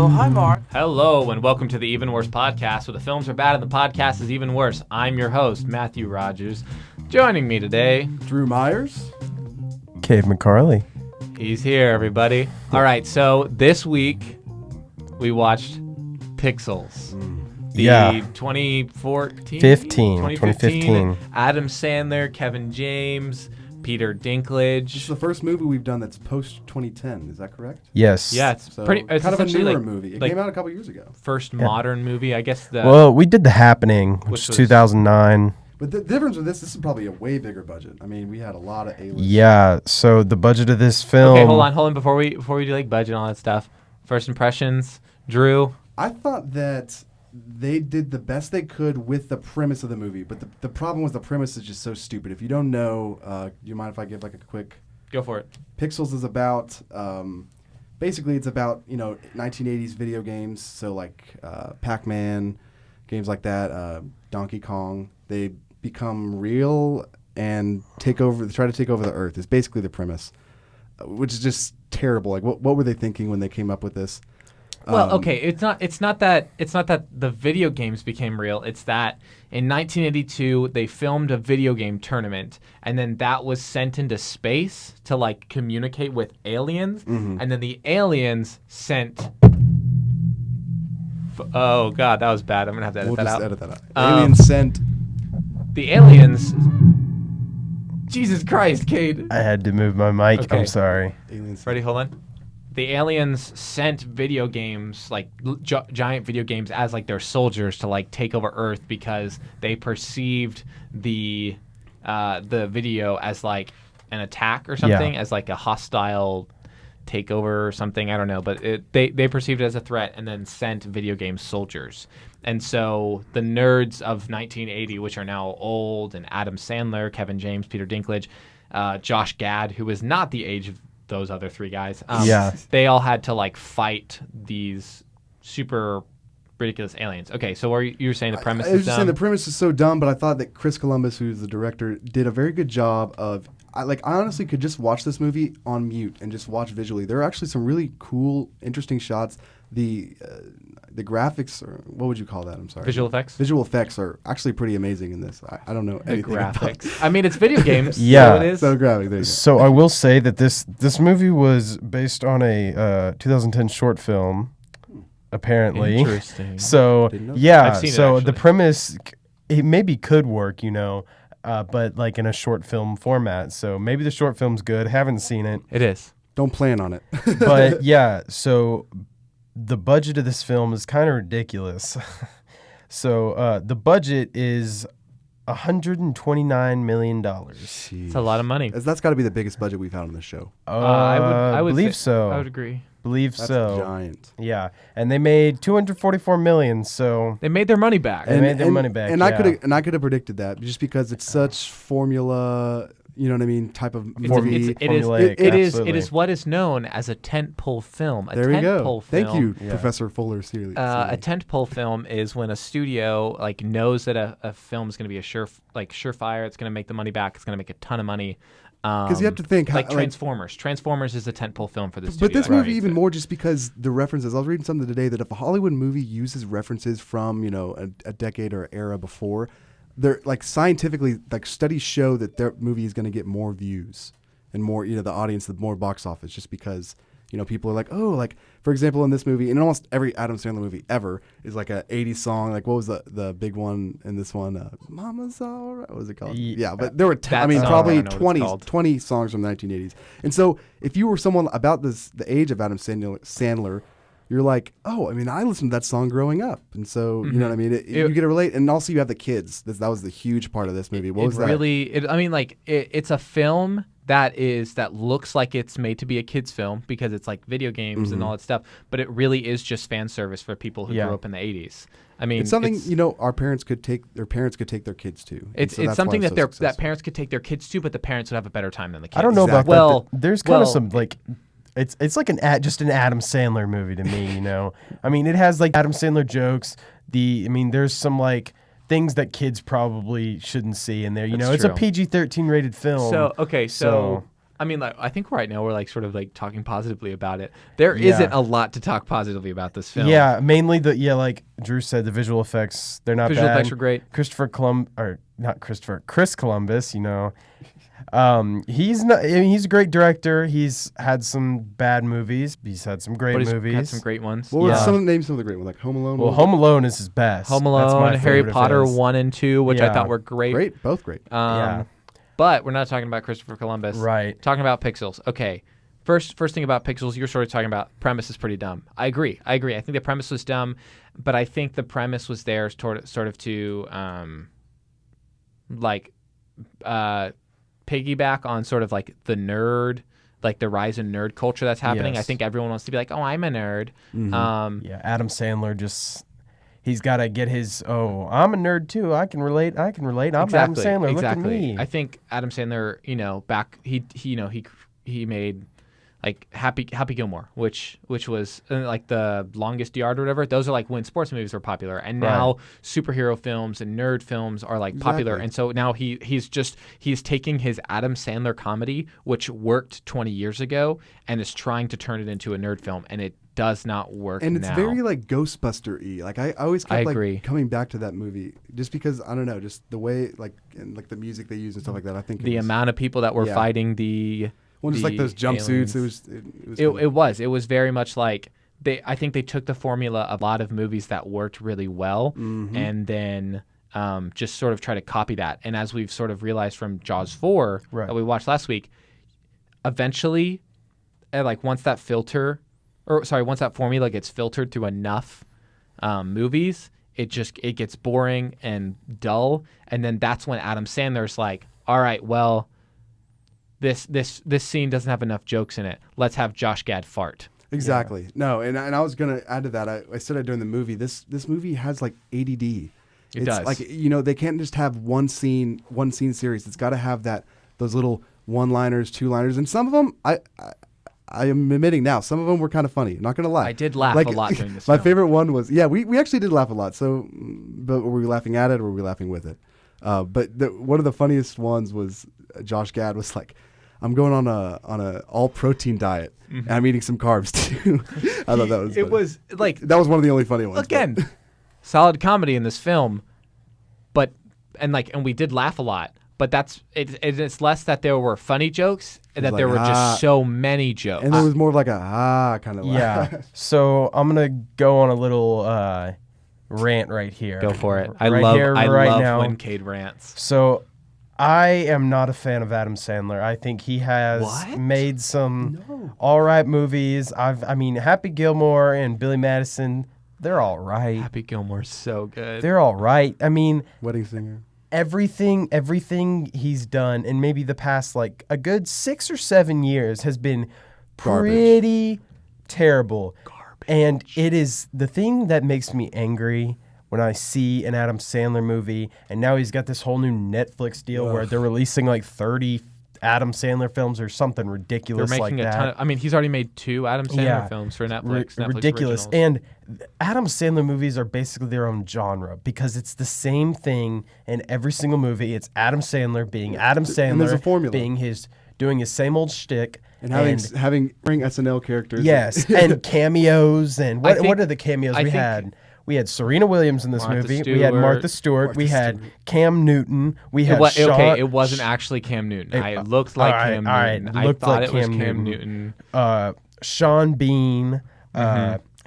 Oh, hi, Mark. Hello, and welcome to the Even Worse podcast, where the films are bad and the podcast is even worse. I'm your host, Matthew Rogers. Joining me today, Drew Myers. Cave McCarley. he's here, everybody. All right, so this week we watched Pixels. The Yeah. 2014? 2015. Adam Sandler, Kevin James, Peter This is Dinklage. the first movie we've done that's post 2010. Is that correct? Yes. Yeah, it's So pretty. It's kind of a essentially newer like movie. It like came out a couple years ago. first modern movie, I guess. Well, we did The Happening, Which which was- is 2009. But the difference with this is probably a way bigger budget. I mean, we had a lot of A-list. Yeah. So the budget of this film. Okay, hold on. Before we do like budget and all that stuff. First impressions, Drew. I thought that they did the best they could with the premise of the movie, but the problem was the premise is just so stupid. If you don't know, do you mind if I give like a quick? Go for it. Pixels is about basically it's about 1980s video games, so like Pac-Man, games like that, Donkey Kong. They become real and try to take over the Earth. Is basically the premise, which is just terrible. Like what were they thinking when they came up with this? Well, okay, it's not that the video games became real. It's that in 1982 they filmed a video game tournament, and then that was sent into space to like communicate with aliens, and then the aliens sent. Oh God, that was bad. I'm gonna have to edit We'll that just out. edit that out. Um, Aliens sent. The aliens. Jesus Christ, Cade. I had to move my mic. Okay. I'm sorry. Aliens. Ready? Hold on. The aliens sent video games, like giant video games, as like their soldiers to like take over Earth because they perceived the video as like an attack or something, as like a hostile takeover or something. I don't know, but they perceived it as a threat and then sent video game soldiers. And so the nerds of 1980, which are now old, and Adam Sandler, Kevin James, Peter Dinklage, Josh Gad, who is not the age of those other three guys. Yeah. They all had to like fight these super ridiculous aliens. Okay, so you were saying the premise I was is just saying the dumb? premise is so dumb, but I thought that Chris Columbus, who's the director, did a very good job of. I honestly could just watch this movie on mute and just watch visually. There are actually some really cool, interesting shots. The graphics, or what would you call that? I'm sorry. Visual effects? Visual effects are actually pretty amazing in this. I don't know The anything about graphics. I mean, it's video games. Yeah. So it is. So graphic. There you go. So I will say that this movie was based on a 2010 short film, apparently. Interesting. So Didn't know that. yeah. I've seen it, So actually. the premise, it maybe could work, but like in a short film format. So maybe the short film's good. Haven't seen it. It is. Don't plan on it. But yeah, so the budget of this film is kind of ridiculous. So the budget is $129 million. It's a lot of money. That's got to be the biggest budget we've had on this show. I would believe say- so. I would agree. Believe That's so. giant. Yeah, and they made $244 million. So They made their money back. They made their money back, And yeah. I could have predicted that just because it's such formula, you know what I mean, type of It's- movie. formulaic, it is absolutely. what is known as a tentpole film. There we go. tentpole Thank film, you, Yeah. Professor Fuller. Seriously. A tentpole film is when a studio like knows that a film is going to be a surefire. It's going to make the money back. It's going to make a ton of money. Because you have to think like Transformers. Transformers is a tentpole film for the studio. But this that movie creates even it. more just because the references. I was reading something today that if a Hollywood movie uses references from a decade or era before, they're like scientifically like studies show that their movie is going to get more views and more the audience, the more box office, just because people are like, oh, like for example in this movie, and in almost every Adam Sandler movie ever is like a 80s song. Like what was the big one in this one? Mama's Alright. What was it called? Yeah, but there were That song, I probably don't know what it's called. 20 songs from the 1980s. And so if you were someone about the age of Adam Sandler, you're like, oh, I mean, I listened to that song growing up. And so, you know what I mean? You get to relate. And also you have the kids. That was the huge part of this movie. What was that? It's a film that looks like it's made to be a kid's film because it's like video games and all that stuff, but it really is just fan service for people who grew up in the 80s. I mean, It's something, our parents could take, their kids to. And It's so that's something why that it's so that successful. parents could take their kids to, but the parents would have a better time than the kids. I don't know Exactly. about that. There's kind of well- some like. It's like just an Adam Sandler movie to me, I mean, it has like Adam Sandler jokes. There's some like things that kids probably shouldn't see in there. That's It's a true. PG-13 rated film. So I mean, like, I think right now we're like sort of like talking positively about it. There Yeah. not a lot to talk positively about this film. Yeah, mainly like Drew said, the visual effects, they're not Visual bad. effects were great. Chris Columbus, he's not. I mean, he's a great director. He's had some bad movies. He's had some great But he's movies. had some great ones. What were Yeah. name some of the great ones, like Home Alone? Well, Home Alone is his best. Home That's my Alone, Harry favorite of Potter his. 1 and 2, which I Yeah. thought were great. Great, both great. Yeah. But we're not talking about Christopher Columbus. Right. Talking about Pixels. Okay. First thing about Pixels, you're sort of talking about premise is pretty dumb. I agree. I think the premise was dumb, but I think the premise was there sort of to piggyback on sort of like the nerd, like the rise in nerd culture that's happening. I Yes. think everyone wants to be like, oh, I'm a nerd. Yeah, Adam Sandler he's got to get his, I'm a nerd too. I can relate. I'm Adam Sandler. Look at me. I think Adam Sandler, back he made like Happy Gilmore, which was like the Longest Yard or whatever. Those are like when sports movies were popular, and now superhero films and nerd films are like popular. Exactly. And so now he's taking his Adam Sandler comedy, which worked 20 years ago, and is trying to turn it into a nerd film, and it does not work. And it's now. very like Ghostbuster-y. Like I always I kept agree. like coming back to that movie just because I don't know, just the way like and like the music they use and stuff like that. I think the amount of people that were Yeah. fighting the just like those jumpsuits. aliens. It It was very much like I think they took the formula of a lot of movies that worked really well, and then just sort of try to copy that. And as we've sort of realized from Jaws 4 Right. that we watched last week, eventually, like once that formula gets filtered through enough movies, it gets boring and dull. And then that's when Adam Sandler's like, all right, well, this scene doesn't have enough jokes in it. Let's have Josh Gad fart. Exactly. No, and I was gonna add to that. I said it during the movie. This movie has like ADD. It's does. like they can't just have one scene series. It's got to have those little one-liners, two-liners, and some of them I am admitting now, some of them were kind of funny. Not gonna lie. I did laugh a lot during this My film. favorite one was we actually did laugh a lot. So, but were we laughing at it or were we laughing with it? But one of the funniest ones was Josh Gad was like, "I'm going on a all protein diet and I'm eating some carbs too." I thought that was It funny. was like, That was one of the only funny ones. again, solid comedy in this film, and we did laugh a lot. But it's less that there were funny jokes and that like, there were just so many jokes. And there was more of like a kind of laugh. Yeah. So I'm gonna go on a little rant right here. Go for it. I Right love here, right now. when Cade rants. So I am not a fan of Adam Sandler. I think he has What? made some all right movies. I mean, Happy Gilmore and Billy Madison, they're all right. Happy Gilmore's so good. They're all right. I mean, Wedding Singer. everything he's done in maybe the past like a good 6 or 7 years has been Garbage. pretty terrible. And it is the thing that makes me angry when I see an Adam Sandler movie, and now he's got this whole new Netflix deal where they're releasing like 30 Adam Sandler films or something They're ridiculous like making a that. ton of, he's already made 2 Adam Sandler Yeah. films for Netflix. Netflix Ridiculous. originals. And Adam Sandler movies are basically their own genre because it's the same thing in every single movie. It's Adam Sandler being Adam Sandler, And there's a formula. doing his same old shtick. And having SNL characters. Yes, and cameos and I think- what are the cameos I we think- had? We had Serena Williams in this Martha movie. We had Stewart. Martha Stewart. We had Cam Newton. We had it wasn't actually Cam Newton. It looked like all right, Cam all right. Newton. I Looked thought like it was Cam Cam Newton. Newton. Sean Bean.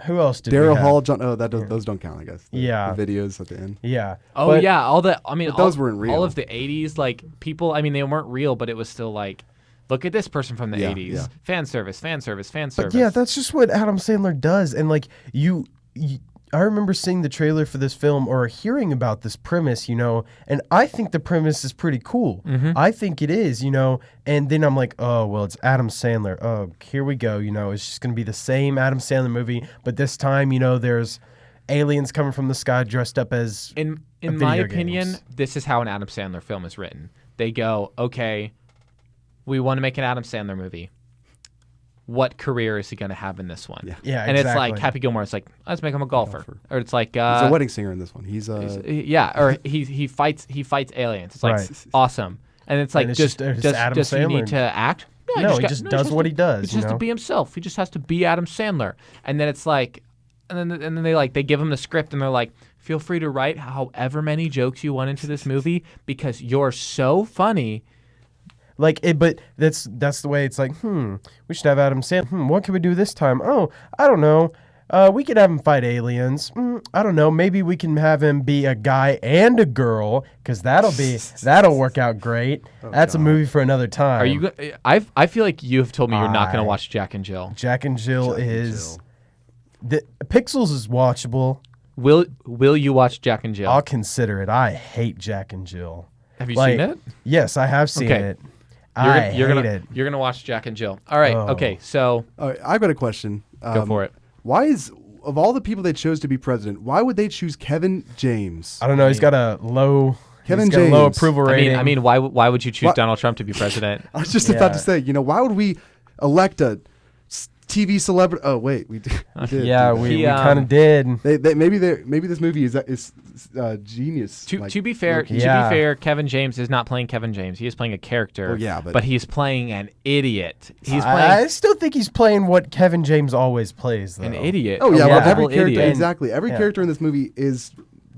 Who else did we Daryl have? Hall, John. Those don't count, I guess. Yeah. The videos at the end. Yeah. Oh But- yeah, all the those weren't real. All of the 80s like people, I mean they weren't real, but it was still like, look at this person from the Yeah, 80s. yeah. Fan service. But yeah, that's just what Adam Sandler does. And like I remember seeing the trailer for this film or hearing about this premise, and I think the premise is pretty cool. I think it is, and then I'm like, oh, well, it's Adam Sandler. Oh, here we go. It's just going to be the same Adam Sandler movie, but this time, there's aliens coming from the sky dressed up as in my video opinion, games. this is how an Adam Sandler film is written. They go, okay, we want to make an Adam Sandler movie. What career is he going to have in this one? Yeah, and it's like exactly. Happy Gilmore. It's like, let's make him a golfer. Or it's like, He's a wedding singer in this one. or he fights aliens. It's like Right. awesome. And it's like, it's does just Adam he need Sandler. to act? No, he just does what he does. He just has to be himself. He just has to be Adam Sandler. And then it's like, and then they give him the script and they're like, feel free to write however many jokes you want into this movie because you're so funny. Like it, but that's the way it's like. We should have Adam Sandler. What can we do this time? Oh, I don't know. We could have him fight aliens. I don't know. Maybe we can have him be a guy and a girl, because that'll work out great. That's God. a movie for another time. Are you? I feel like you have told me you're not going to watch Jack and Jill. Jack and Jill Jack and is Jill. the Pixels is watchable. Will you watch Jack and Jill? I'll consider it. I hate Jack and Jill. Have you Like, seen it? Yes, I have seen Okay. it. I hate gonna, it. You're gonna watch Jack and Jill. All right. Oh. Okay. So All right, I've got a question. go for it. Why of all the people they chose to be president, why would they choose Kevin James? I don't know. He's got a low. Kevin he's got a low James. approval I rating. mean, why would you choose What? Donald Trump to be president? I was just about Yeah. to say, why would we elect a TV celebrity? Oh wait, we did. Yeah, do that. we He, kind of did. Maybe this movie is genius. To be fair, Yeah. Kevin James is not playing Kevin James. He is playing a character. Well, yeah, but- he's playing an idiot. He's I playing still think he's playing what Kevin James always plays, though. an idiot. Oh yeah, a well yeah. every lovable character idiot. exactly. Every Yeah. character in this movie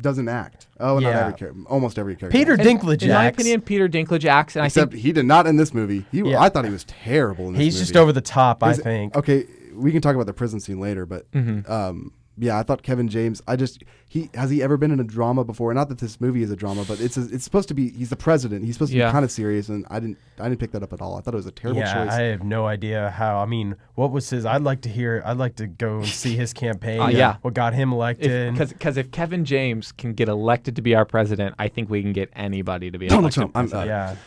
doesn't act. Oh, not Yeah. every character. Almost every character. Peter In- Dinklage in my acts. opinion, Peter Dinklage acts, and Except I think he did not in this movie. Yeah. I thought he was terrible in this movie. He's just over the top, I Is it- think. Okay, we can talk about the prison scene later, but yeah, I thought Kevin James. Has he ever been in a drama before? Not that this movie is a drama, but it's supposed to be. He's the president. He's supposed to Yeah. be kind of serious, and I didn't pick that up at all. I thought it was a terrible Yeah, choice. I have no idea how. I mean, what was his? I'd like to go and see his campaign. Yeah. What got him elected? because if Kevin James can get elected to be our president, I think we can get anybody to be Donald elected Trump. I'm president.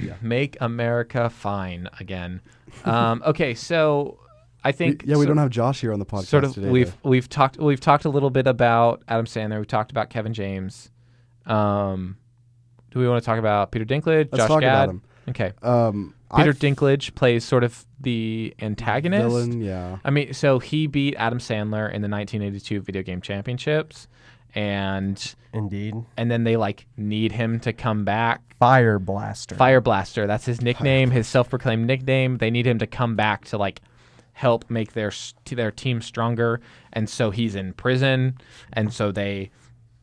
Yeah. Make America fine again. Okay, so I think we don't have Josh here on the podcast sort of today. we've talked a little bit about Adam Sandler. We've talked about Kevin James. Do we want to talk about Peter Dinklage? Let's Josh talk Gad? about him. Okay. Peter Peter Dinklage plays sort of the antagonist. villain. Yeah. I mean, so he beat Adam Sandler in the 1982 video game championships, and Indeed. then they like need him to come back. Fire Blaster. Fire Blaster, that's his nickname, his self-proclaimed nickname. They need him to come back to like help make their team stronger, and so he's in prison, and so they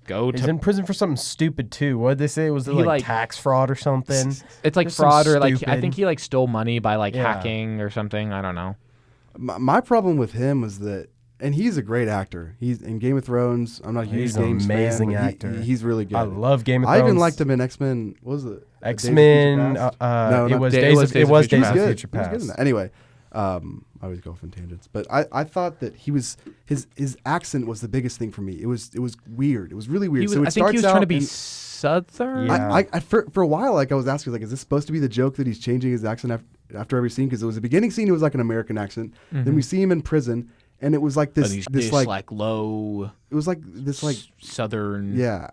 go He's to in prison for something stupid too. What did they say? Was it He, like, like- tax fraud or something? it's like Just some fraud or like I stupid- think he like stole money by like Yeah. hacking or something. I don't know. My problem with him was that, and he's a great actor. He's in Game of Thrones. I'm not a huge He's an Games amazing fan, but actor. he's really good. I love Game of I Thrones. even liked him in X-Men. What was it? X-Men. Days of Future Past? No, it not was Days- Days it of was it was Days Days of of good. Future He was good in Past. that. Anyway, I always go off on tangents, but I thought that his accent was the biggest thing for me. It was weird. It was really weird. He was, so it I think he was starts trying to out be and- Southern. Yeah. for a while, like I was asking, like, is this supposed to be the joke that he's changing his accent after every scene? Because it was the beginning scene, it was like an American accent. Then we see him in prison, and it was like But this, he's this like low it was like this, like Southern, yeah,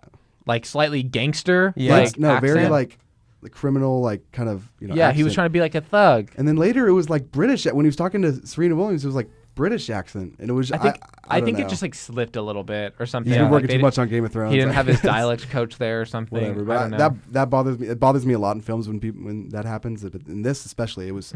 like slightly gangster. Yeah. like no, very accent. like the criminal, like kind of Yeah, he was accent. trying to be like a thug. And then later, it was like British. When he was talking to Serena Williams, it was like British accent, and it was. I think I don't think know. it just like slipped a little bit or something. He's been Like, working they too didn't- much on Game of Thrones. He didn't I have his guess. dialect coach there or something. Whatever, I but don't know. that bothers me. It bothers me a lot in films when that happens. But in this especially, it was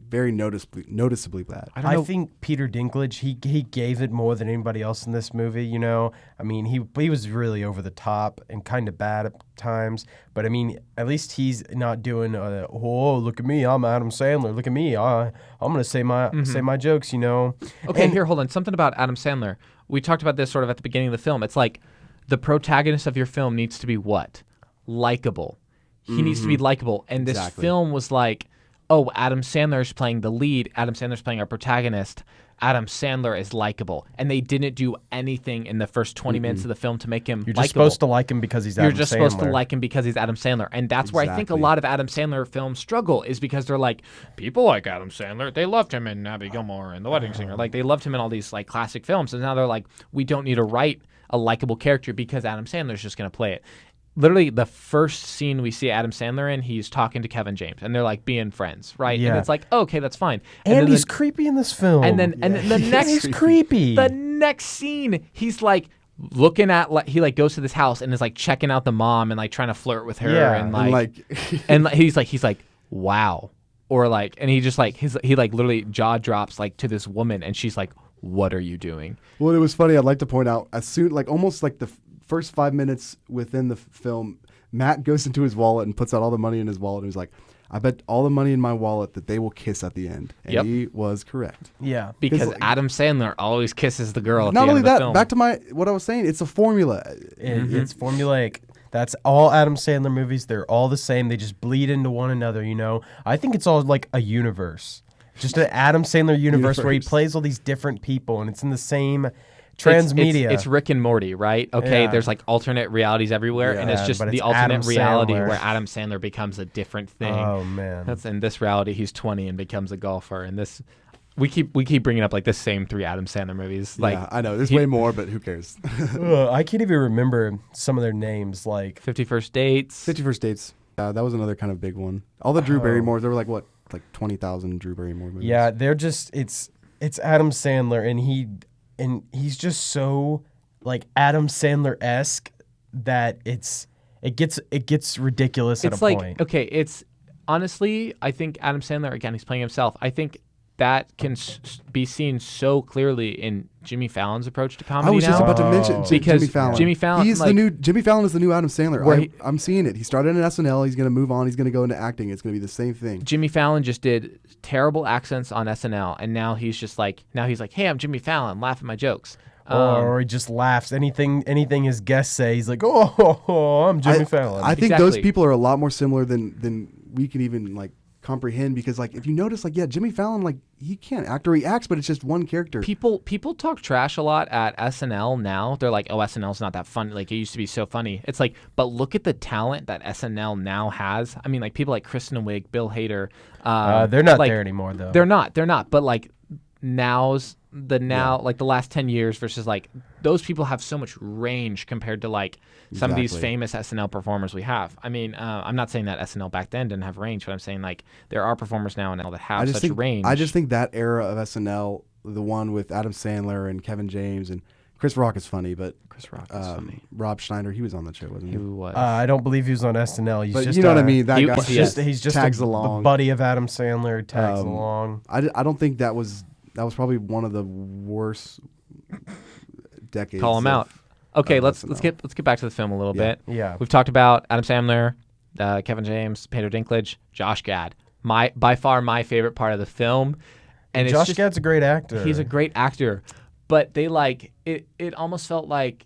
very noticeably bad. I don't know. I think Peter Dinklage, he gave it more than anybody else in this movie. You know, I mean, he was really over the top and kind of bad at times. But I mean, at least he's not doing, oh, look at me, I'm Adam Sandler. Look at me, I'm gonna say my jokes. You know. Okay, And- here, hold on. Something about Adam Sandler. We talked about this sort of at the beginning of the film. It's like the protagonist of your film needs to be what? Likable. He needs to be likable. And this Exactly. film was like, oh, Adam Sandler's playing the lead. Adam Sandler's playing our protagonist. Adam Sandler is likable. And they didn't do anything in the first 20 minutes of the film to make him You're likable. just supposed to like him because he's You're Adam just Sandler. supposed to like him because he's Adam Sandler. And that's where I think a Exactly. lot of Adam Sandler films struggle is because they're like, people like Adam Sandler. They loved him in Abby Gilmore and The Wedding Singer. Like, they loved him in all these like classic films. And now they're like, we don't need to write a likable character because Adam Sandler's just going to play it. Literally, the first scene we see Adam Sandler in, he's talking to Kevin James. And they're like being friends, right? Yeah. And it's like, okay, that's fine. And then he's the- creepy in this film. and then the next he's creepy. the next scene, he's like looking at like he like goes to this house and is like checking out the mom and like trying to flirt with her Yeah, and And like like, and he's like wow, or like, and he just like he like literally jaw drops like to this woman, and she's like, "What are you doing?" Well, it was funny. I'd like to point out as soon, like almost like the first 5 minutes within the film, Matt goes into his wallet and puts out all the money in his wallet, and he's like, "I bet all the money in my wallet that they will kiss at the end." And Yep. he was correct. Yeah. Because like- Adam Sandler always kisses the girl. At Not the only end of the that, film. back to what I was saying. It's a formula. It's formulaic. That's all Adam Sandler movies. They're all the same. They just bleed into one another, you know? I think it's all like a universe. Just an Adam Sandler universe where he Universe. plays all these different people and it's in the same It's- transmedia. It's Rick and Morty, right? Okay, Yeah. there's like alternate realities everywhere, and it's Yeah, just but the it's alternate Adam reality Sandler. where Adam Sandler becomes a different thing. Oh, man. That's in this reality. He's 20 and becomes a golfer, and this we keep bringing up like the same 3 Adam Sandler movies. Like Yeah, I know. There's he- way more, but who cares? I can't even remember some of their names. Like, 50 First Dates. 50 First Dates. That was another kind of big one. All the Drew Oh. Barrymores, there were like, what, like 20,000 Drew Barrymore movies. yeah, they're just it's Adam Sandler, and he's just so like Adam Sandler-esque that it gets ridiculous It's at a like point. okay, it's honestly, I think Adam Sandler again. He's playing himself. I think that can be seen so clearly in Jimmy Fallon's approach to comedy. I was just now. about to mention Because Jimmy Fallon. Jimmy Fallon, He's like- Jimmy Fallon is the new Adam Sandler. Where I'm seeing it. He started in SNL. He's going to move on. He's going to go into acting. It's going to be the same thing. Jimmy Fallon just did terrible accents on SNL, and now he's like, "Hey, I'm Jimmy Fallon. Laugh at my jokes." Or he just laughs. Anything his guests say, he's like, "Oh, I'm Jimmy Fallon." I think those Exactly. people are a lot more similar than we can even like comprehend, because like if you notice, like, yeah, Jimmy Fallon, like, he can't act, or he acts, but it's just one character. People talk trash a lot at SNL now. They're like, "Oh, SNL's not that funny. Like it used to be so funny." It's like, but look at the talent that SNL now has. I mean, like people like Kristen Wiig, Bill Hader. they're not like, there anymore, though. They're not. But like like the last 10 years versus like those people have so much range compared to like some of these Exactly. famous SNL performers we have. I mean, I'm not saying that SNL back then didn't have range, but I'm saying like there are performers now that have such range. I just think that era of SNL, the one with Adam Sandler and Kevin James and Chris Rock is funny, but Chris Rock is funny. Rob Schneider, he was on that show, wasn't he? Who was? I don't believe he was on SNL. He's But just you know what I mean. That he- guy He's just tags a along. buddy of Adam Sandler. Tags Um, along. I don't think that was probably one of the worst decades. Call him of- out. Okay, of let's SNL. get back to the film a little Yeah. bit. Yeah. We've talked about Adam Sandler, Kevin James, Peter Dinklage, Josh Gad. By far my favorite part of the film. And Josh it's just, Gad's a great actor. he's a great actor, but they like it. It almost felt like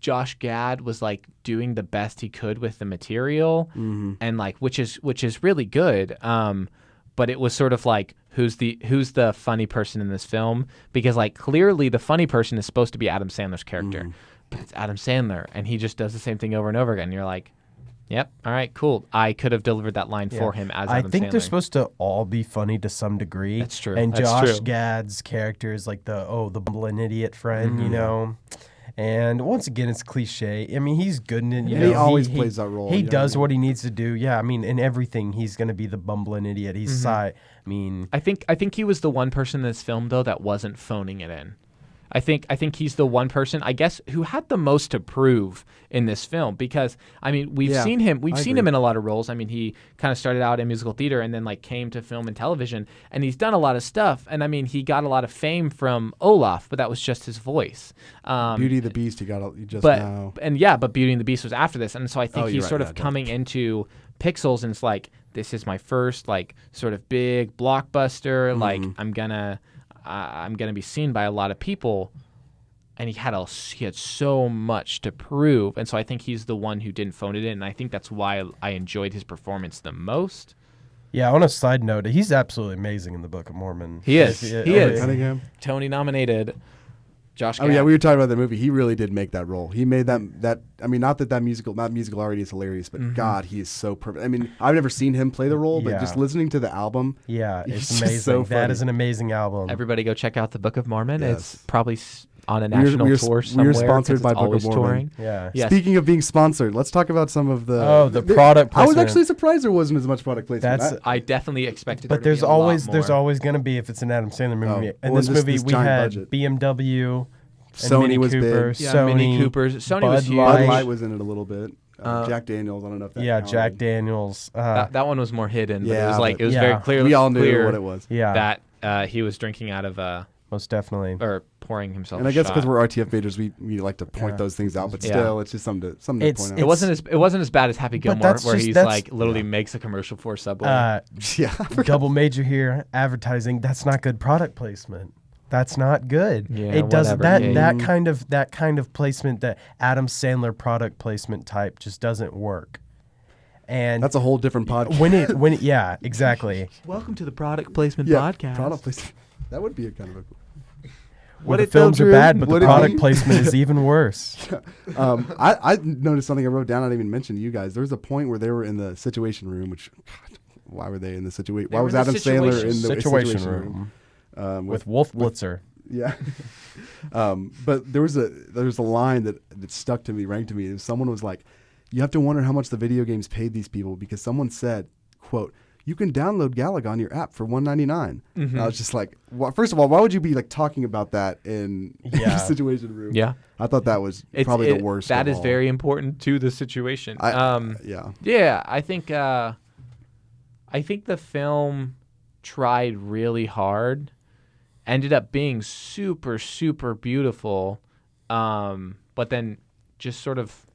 Josh Gad was like doing the best he could with the material, and like which is really good. But it was sort of like who's the funny person in this film, because like clearly the funny person is supposed to be Adam Sandler's character, but it's Adam Sandler, and he just does the same thing over and over again. And you're like, yep, all right, cool. I could have delivered that line for him as I Adam think Sandler. they're supposed to all be funny to some degree. That's true. And That's Josh true. Gad's character is like the bumbling idiot friend, Mm-hmm. you know. And once again, it's cliche. I mean, he's good in it. You Yeah, he know, always plays that role, He you know does what I mean? what he needs to do. Yeah, I mean, in everything, he's going to be the bumbling idiot. He's I mean, I think he was the one person in this film though that wasn't phoning it in. I think he's the one person, I guess, who had the most to prove in this film, because I mean we've Yeah, seen him I in agree. a lot of roles. I mean he kind of started out in musical theater and then like came to film and television, and he's done a lot of stuff. And I mean he got a lot of fame from Olaf, but that was just his voice. Beauty and the Beast, he got just but now. but Beauty and the Beast was after this, and so I think Oh, he's you're right, sort yeah, of coming into Pixels, and it's like this is my first like sort of big blockbuster. Like I'm gonna be seen by a lot of people, and he had so much to prove, and so I think he's the one who didn't phone it in, and I think that's why I enjoyed his performance the most. yeah, on a side note, he's absolutely amazing in the Book of Mormon. He is. Yeah, He is. Cunningham. Tony nominated. Josh. Oh Gad. yeah, we were talking about the movie. He really did make that role. He made that. I mean, not musical already is hilarious, but God, he is so perfect. I mean, I've never seen him play the role, but Yeah. just listening to the album, Yeah, he's it's just amazing. so That funny. is an amazing album. Everybody go check out the Book of Mormon. Yes. It's probably on a national tour somewhere. sponsored 'cause by it's Book of always Mormon. touring. Yeah. Yes. Speaking of being sponsored, let's talk about some of the The product I was placement. actually surprised there wasn't as much product placement. That's- I definitely expected. But there there's to be a lot always more. going to be, if it's an Adam Sandler movie. Oh, In well, this this- movie, this we giant had budget. BMW, and Sony Mini was Cooper, big. Yeah, Sony, Mini Coopers. Sony was Bud huge. Bud Light. Light was in it a little bit. Jack Daniels. I don't know if that Yeah, counted. Jack Daniels. That one was more hidden. But it Yeah, was like but- it was Yeah. very clear. We all knew clear what it was. Yeah, that he was drinking out of most definitely. or pouring himself. And a I guess shot. because we're RTF majors, we like to point Yeah. those things out. But Yeah. still, it's just something to It's- point out. It wasn't as bad as Happy Gilmore, that's where just- he's that's- like literally makes a commercial for Subway. yeah. Double major here, advertising. That's not good product placement. That's not good. Yeah, it does whatever, that Kate. that kind of placement, that Adam Sandler product placement type, just doesn't work. And That's a whole different podcast. when it yeah, exactly. Welcome to the Product Placement Yeah, product placement. That would be a kind of a. When the it tell, films are Drew? bad, but What the it product mean? placement is even worse. I noticed something I wrote down. I didn't even mention to you guys. There was a point where they were in the Situation Room, which, God, why were they in the situation? Why were was in the Adam Sandler in the Situation Situation room Room? with Wolf Blitzer. Yeah. But there was a line that stuck to me, rang to me. Someone was like, "You have to wonder how much the video games paid these people because someone said, quote, you can download Galaga on your app for $1.99." Mm-hmm. I was just like, first of all, why would you be like talking about that in Yeah. Situation Room? Yeah, I thought that was probably the worst. That of is all. very important to the situation. Yeah. Yeah, I think the film tried really hard, ended up being super, super beautiful, but then just sort of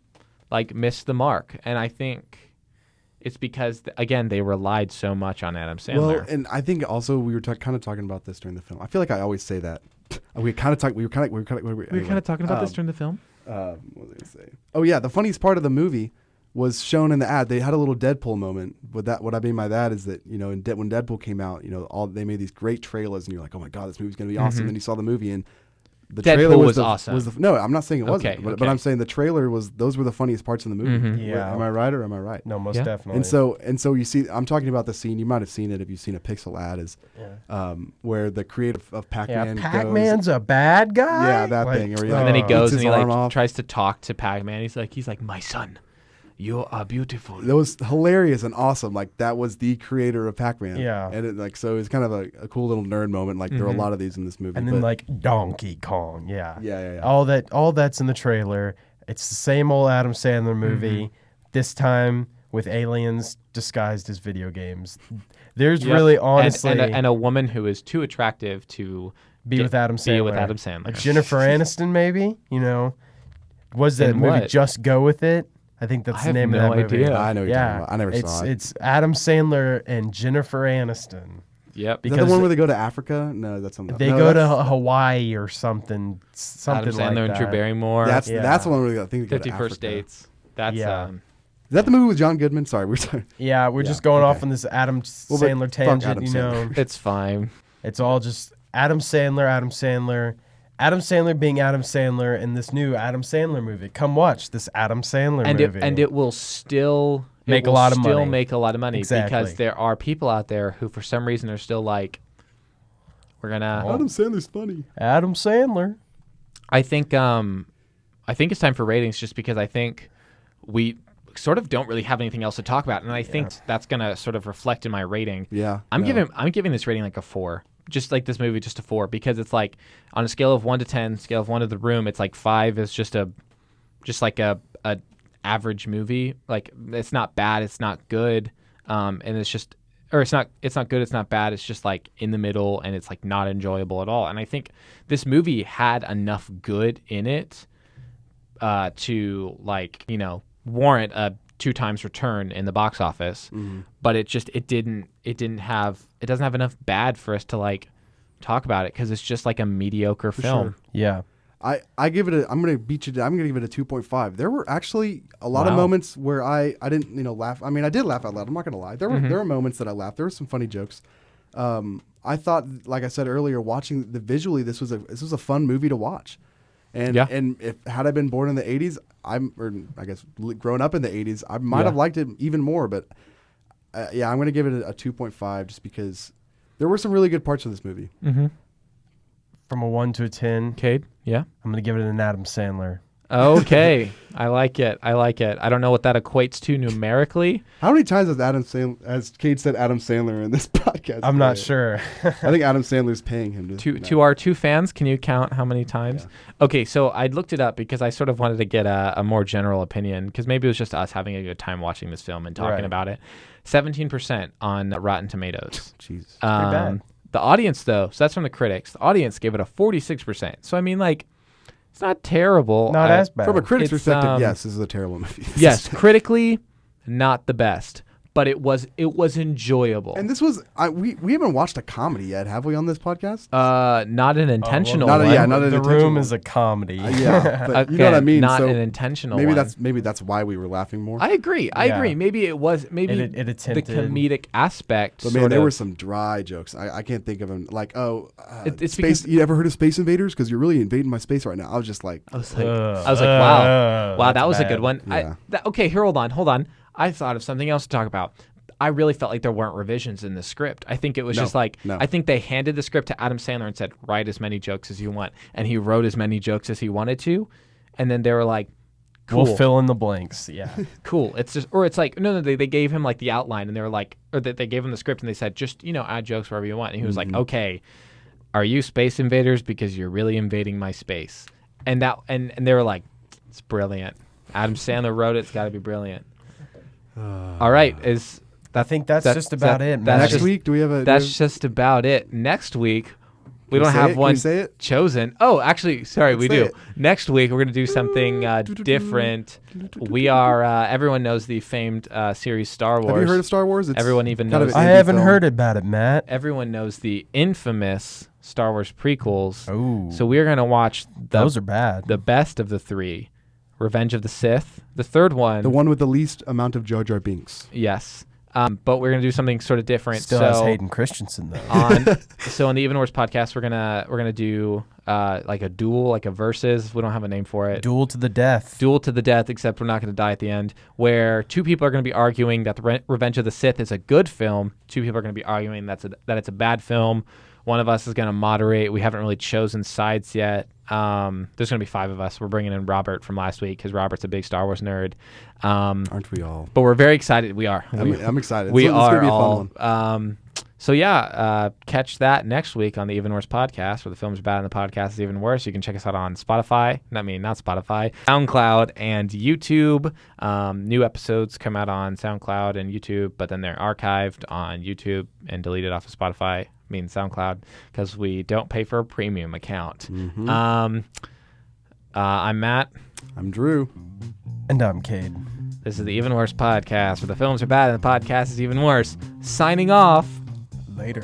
like missed the mark. And I think it's because, again, they relied so much on Adam Sandler. Well, and I think also we were kind of talking about this during the film. I feel like I always say that. We were kind of we were kind of talking about this during the film. What was I gonna say? Oh yeah, the funniest part of the movie was shown in the ad. They had a little Deadpool moment. What I mean by that is that, you know, when Deadpool came out, you know, they made these great trailers, and you're like, oh my god, this movie's gonna be awesome. And then you saw the movie, and the Deadpool trailer was the, awesome. Was the, no, I'm not saying it wasn't, Okay, but okay. I'm saying the trailer was. Those were the funniest parts in the movie. Mhm. Yeah. Am I right or am I right? No, most Yeah. definitely. And so you see, I'm talking about the scene. You might have seen it if you've seen a Pixel ad. Is where the creator of Pac-Man goes. Pac-Man's a bad guy. Yeah, that thing. Or And then he eats goes his and he arm like off. tries to talk to Pac-Man. He's like, my son, you are beautiful. That was hilarious and awesome. Like that was the creator of Pac-Man. Yeah. And it, like so, it's kind of a cool little nerd moment. Like there are a lot of these in this movie. And then but- like Donkey Kong. Yeah. Yeah. All that's in the trailer. It's the same old Adam Sandler movie. This time with aliens disguised as video games. There's Yep. really honestly and a woman who is too attractive to be with Adam Sandler. Be with Adam Sandler. Like Jennifer Aniston, maybe. You know, was that In movie what? Just Go With It? I think that's I the have name no of that movie. idea. I know what you're talking about. I never saw it. It's Adam Sandler and Jennifer Aniston. Yep. Is that the one where they go to Africa? No, that's something. They no, go to that's- Hawaii or something. Something Adam Sandler like and that. Drew Barrymore. That's Yeah. the one where I think they go to 50 First Africa. Dates. That's Yeah. Is that the movie with John Goodman? Sorry, we're talking. Yeah, we're just going okay. off on this Adam Well, but Sandler fuck tangent. Adam You know, it's fine. it's all just Adam Sandler, being Adam Sandler in this new Adam Sandler movie. Come watch this Adam Sandler movie. It will still Make a lot of money. Make a lot of money Exactly. because there are people out there who, for some reason, are still like, we're gonna. Adam Sandler's funny. Adam Sandler. I think it's time for ratings, just because I think we sort of don't really have anything else to talk about, and I think that's gonna sort of reflect in my rating. Yeah. I'm no. giving this rating like a 4. Just like this movie, just a 4, because it's like on a scale of 1 to 10, scale of 1 to The Room, it's like 5 is just like a average movie. Like it's not bad, it's not good, and it's just, or it's not good, it's not bad. It's just like in the middle, and it's like not enjoyable at all. And I think this movie had enough good in it to, like, you know, warrant a 2 times return in the box office, but it doesn't have enough bad for us to like talk about it, because it's just like a mediocre film. sure. Yeah. I give it I'm gonna beat you. I'm gonna give it a 2.5. There were actually a lot of Wow. moments where I didn't laugh. I mean, I did laugh out loud. I'm not gonna lie. There were moments that I laughed. There were some funny jokes. I thought, like I said earlier, watching the visually, this was a fun movie to watch. And Yeah. and if had I been born in the 80s, growing up in the 80s, I might have liked it even more. But I'm gonna give it a 2.5 just because there were some really good parts of this movie. Mm-hmm. From a 1 to a 10, Cade, yeah. I'm gonna give it an Adam Sandler. Okay. I like it. I like it. I don't know what that equates to numerically. How many times has Cade said Adam Sandler in this podcast? I'm not today? sure. I think Adam Sandler's paying him To our 2 fans, can you count how many times? Yeah. Okay, so I looked it up because I sort of wanted to get a more general opinion, because maybe it was just us having a good time watching this film and talking Right. about it. 17% on Rotten Tomatoes. Jesus. bad. The audience, though, so that's from the critics. The audience gave it a 46%. So I mean, like, it's not terrible. Not as bad. From a critic's It's, perspective, yes, this is a terrible movie. Yes, critically, not the best, but it was enjoyable. And this was we haven't watched a comedy yet, have we, on this podcast? Not an intentional not a- one. yeah, not an The intentional Room one. is a comedy. Yeah, but you know what I Again, mean. Not so an intentional maybe one. that's why we were laughing more. I agree. I Yeah. agree. Maybe it was It the attempted. comedic aspect. But man, sort there of- were some dry jokes. I can't think of them. Like, It's space. because- You ever heard of Space Invaders? Because you're really invading my space right now. I was just like, I was like, wow, that that's was a bad. good one. Yeah. Okay, here, hold on. I thought of something else to talk about. I really felt like there weren't revisions in the script. I think it was No, just like, no. I think they handed the script to Adam Sandler and said, write as many jokes as you want. And he wrote as many jokes as he wanted to. And then they were like, cool. We'll fill in the blanks. Yeah. Cool. It's just, or it's like, no, they gave him like the outline and they were like, or they gave him the script and they said, just, add jokes wherever you want. And he was like, okay, are you space invaders? Because you're really invading my space. And and they were like, it's brilliant. Adam Sandler wrote it. It's got to be brilliant. All right. I think that's just about it, man. that's next just- week, do we have a? That's just about it. Next week, we Can don't say have it? Can one we say it? chosen. Oh, actually, sorry, we Say do. it. Next week, we're going to do something different. We are, everyone knows the famed series Star Wars. Have you heard of Star Wars? It's Everyone even kind of knows. an I indie haven't film. heard about it, Matt. Everyone knows the infamous Star Wars prequels. Oh, So we're going to watch those are bad. the best of the 3. Revenge of the Sith. The third one. The one with the least amount of Jar Jar Binks. Yes. But we're going to do something sort of different. Still so has Hayden Christensen though. on the Even Worse podcast, we're gonna do like a duel, like a versus. We don't have a name for it. Duel to the death. Duel to the death, except we're not going to die at the end, where 2 people are going to be arguing that the Revenge of the Sith is a good film. 2 people are going to be arguing that it's a bad film. One of us is going to moderate. We haven't really chosen sides yet. There's going to be 5 of us. We're bringing in Robert from last week because Robert's a big Star Wars nerd. Aren't we all? But we're very excited. We are. I'm excited. We It's gonna are be a fun all. one. So yeah, catch that next week on the Even Worse podcast, where the films are bad and the podcast is even worse. You can check us out on Spotify. Not Spotify, SoundCloud and YouTube. New episodes come out on SoundCloud and YouTube, but then they're archived on YouTube and deleted off of Spotify. SoundCloud, because we don't pay for a premium account. I'm Matt. I'm Drew. And I'm Cade. This is the Even Worse podcast, where the films are bad and the podcast is even worse. Signing off. Later.